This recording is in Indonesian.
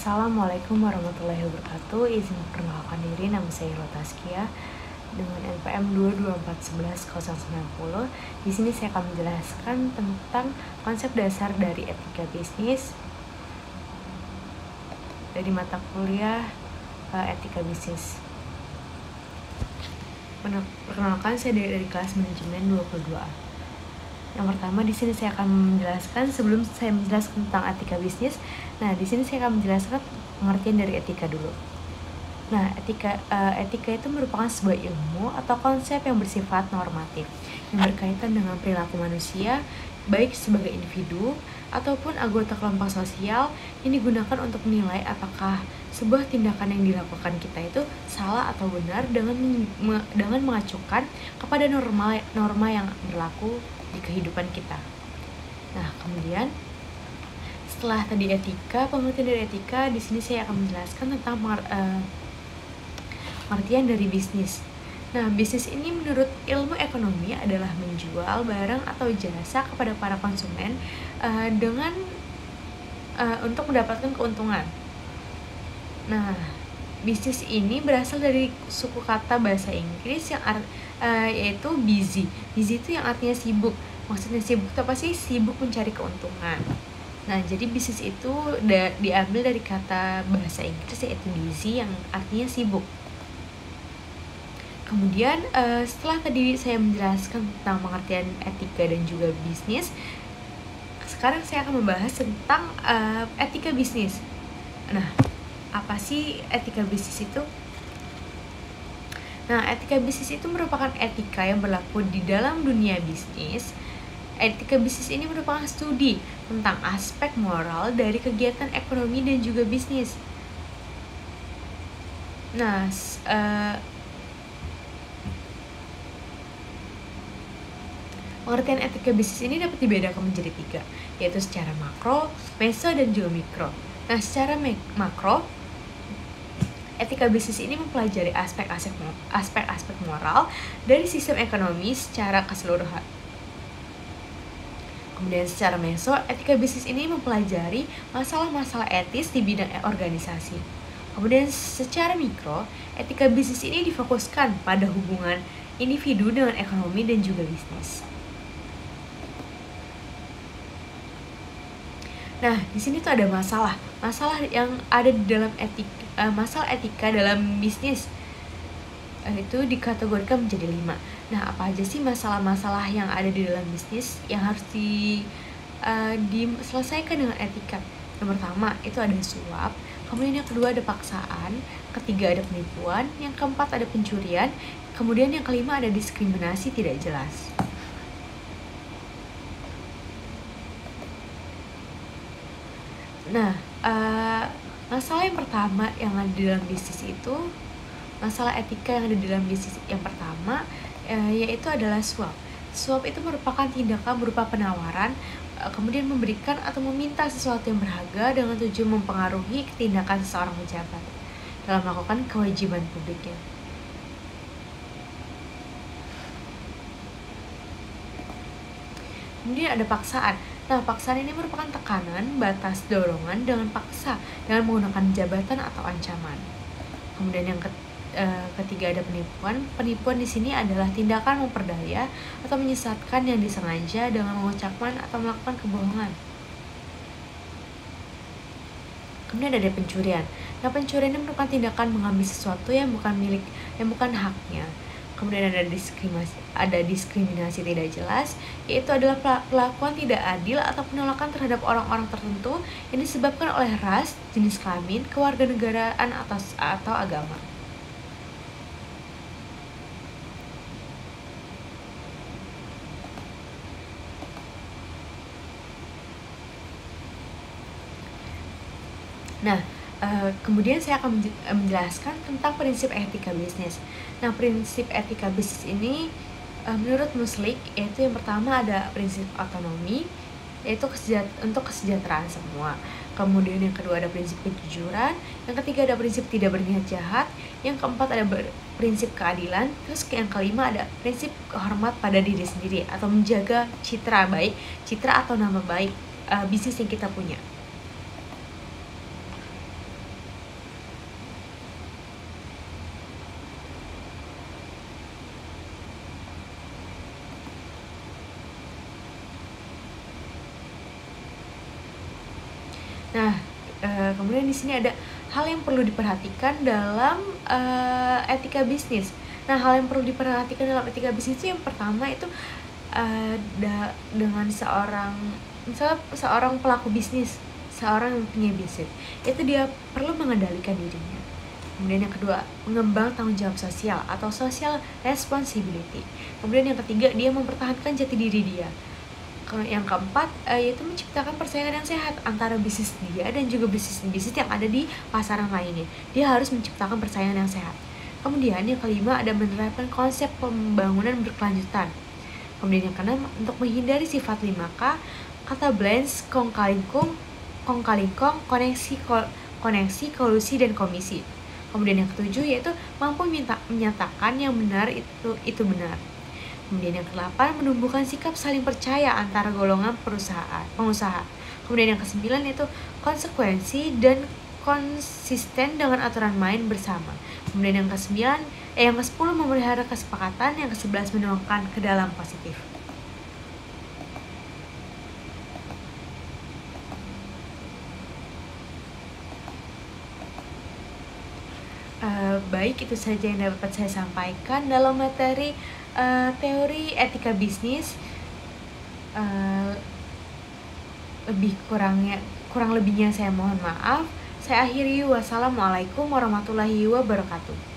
Assalamualaikum warahmatullahi wabarakatuh. Izin perkenalkan diri, nama saya Rotaskia dengan NPM 2241190. Di sini saya akan menjelaskan tentang konsep dasar dari etika bisnis dari mata kuliah etika bisnis. Perkenalkan, saya dari kelas manajemen 22A. Yang pertama, di sini saya akan menjelaskan, sebelum saya menjelaskan tentang etika bisnis, di sini saya akan menjelaskan pengertian dari etika dulu. Etika itu merupakan sebuah ilmu atau konsep yang bersifat normatif yang berkaitan dengan perilaku manusia, baik sebagai individu ataupun anggota kelompok sosial, yang digunakan untuk menilai apakah sebuah tindakan yang dilakukan kita itu salah atau benar dengan mengacukan kepada norma yang berlaku di kehidupan kita. Kemudian setelah tadi etika, pengertian dari etika, di sini saya akan menjelaskan tentang pengertian dari bisnis. Bisnis ini menurut ilmu ekonomi adalah menjual barang atau jasa kepada para konsumen dengan untuk mendapatkan keuntungan. Bisnis ini berasal dari suku kata bahasa Inggris yang yaitu busy. Busy itu yang artinya sibuk. Maksudnya sibuk itu apa sih? Sibuk mencari keuntungan. Jadi bisnis itu diambil dari kata bahasa Inggris yaitu busy yang artinya sibuk. Kemudian setelah tadi saya menjelaskan tentang pengertian etika dan juga bisnis, sekarang saya akan membahas tentang etika bisnis. Apa sih etika bisnis itu? Etika bisnis itu merupakan etika yang berlaku di dalam dunia bisnis. Etika bisnis ini merupakan studi tentang aspek moral dari kegiatan ekonomi dan juga bisnis. Pengertian etika bisnis ini dapat dibedakan menjadi 3, yaitu secara makro, meso, dan juga mikro. Secara makro, etika bisnis ini mempelajari aspek-aspek moral dari sistem ekonomi secara keseluruhan. Kemudian secara meso, etika bisnis ini mempelajari masalah-masalah etis di bidang organisasi. Kemudian secara mikro, etika bisnis ini difokuskan pada hubungan individu dengan ekonomi dan juga bisnis. Di sini tuh ada masalah yang ada di dalam masalah etika dalam bisnis. Itu dikategorikan menjadi 5. Apa aja sih masalah-masalah yang ada di dalam bisnis yang harus diselesaikan dengan etika? Yang pertama itu ada suap, kemudian yang kedua ada paksaan, ketiga ada penipuan, yang keempat ada pencurian, kemudian yang kelima ada diskriminasi tidak jelas. Masalah yang pertama yang ada di dalam bisnis itu, masalah etika yang ada di dalam bisnis yang pertama yaitu adalah suap. Suap itu merupakan tindakan berupa penawaran, kemudian memberikan atau meminta sesuatu yang berharga dengan tujuan mempengaruhi tindakan seseorang pejabat dalam melakukan kewajiban publiknya. Kemudian ada paksaan. Paksaan ini merupakan tekanan, batas, dorongan dengan paksa dengan menggunakan jabatan atau ancaman. Kemudian yang ketiga ada penipuan. Penipuan di sini adalah tindakan memperdaya atau menyesatkan yang disengaja dengan mengucapkan atau melakukan kebohongan. Kemudian ada pencurian. Pencurian ini merupakan tindakan mengambil sesuatu yang bukan haknya. Kemudian ada diskriminasi tidak jelas, yaitu adalah perlakuan tidak adil atau penolakan terhadap orang-orang tertentu yang disebabkan oleh ras, jenis kelamin, kewarganegaraan atau agama. Kemudian saya akan menjelaskan tentang prinsip etika bisnis. Prinsip etika bisnis ini menurut Muslik, yaitu yang pertama ada prinsip otonomi, yaitu untuk kesejahteraan semua. Kemudian yang kedua ada prinsip kejujuran, yang ketiga ada prinsip tidak berniat jahat, yang keempat ada prinsip keadilan, terus yang kelima ada prinsip hormat pada diri sendiri atau menjaga citra atau nama baik bisnis yang kita punya. Nah, kemudian di sini ada hal yang perlu diperhatikan dalam etika bisnis. Nah, hal yang perlu diperhatikan dalam etika bisnis itu yang pertama itu dengan misalnya seorang pelaku bisnis, seorang yang punya bisnis, itu dia perlu mengendalikan dirinya. Kemudian yang kedua, mengembang tanggung jawab sosial atau social responsibility. Kemudian yang ketiga, dia mempertahankan jati diri dia. Yang keempat, yaitu menciptakan persaingan yang sehat antara bisnis dia dan juga bisnis yang ada di pasaran lainnya. Dia harus menciptakan persaingan yang sehat. Kemudian yang kelima, ada menerapkan konsep pembangunan berkelanjutan. Kemudian yang keenam, untuk menghindari sifat 5K, kata balance, kong kali kong, koneksi, kolusi, dan komisi. Kemudian yang ketujuh, yaitu mampu menyatakan yang benar itu benar. Kemudian yang ke-8, menumbuhkan sikap saling percaya antara golongan pengusaha. Kemudian yang ke-9, yaitu konsekuensi dan konsisten dengan aturan main bersama. Kemudian yang ke-10, memelihara kesepakatan. Yang ke-11, menuangkan ke dalam positif. Baik, itu saja yang dapat saya sampaikan dalam materi teori etika bisnis. Kurang lebihnya saya mohon maaf. Saya akhiri. Wassalamualaikum warahmatullahi wabarakatuh.